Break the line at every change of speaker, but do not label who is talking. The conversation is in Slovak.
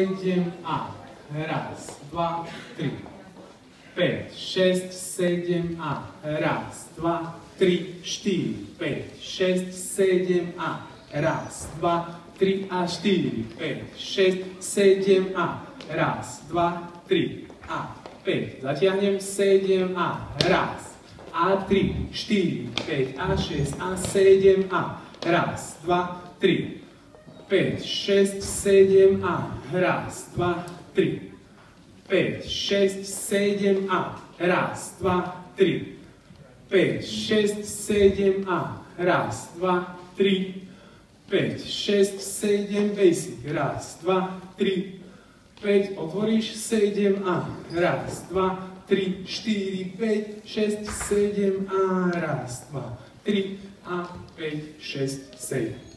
7A. Raz, dva, tri. 5, 6, 7A. Raz, dva, tri, 4. 5, 6, 7A. Raz, dva, 3 a 4. 5, 6, 7A. Raz, dva, 3 a 5. Zatiahnem 7A. Raz a 3, 4, 5 a 6 a 7A. Raz, dva, 3. 5, 6, 7A. Raz, dva, 3. 5, 6, 7A. Raz, dva, 3. 5, 6, 7A. Raz, dva, 3. 5, 6, 7 basic. Raz, dva, 3. 5, otvoríš 7A. Raz, dva, 3, 4, 5, 6, 7A. Raz, dva, 3 a 5, 6, 7.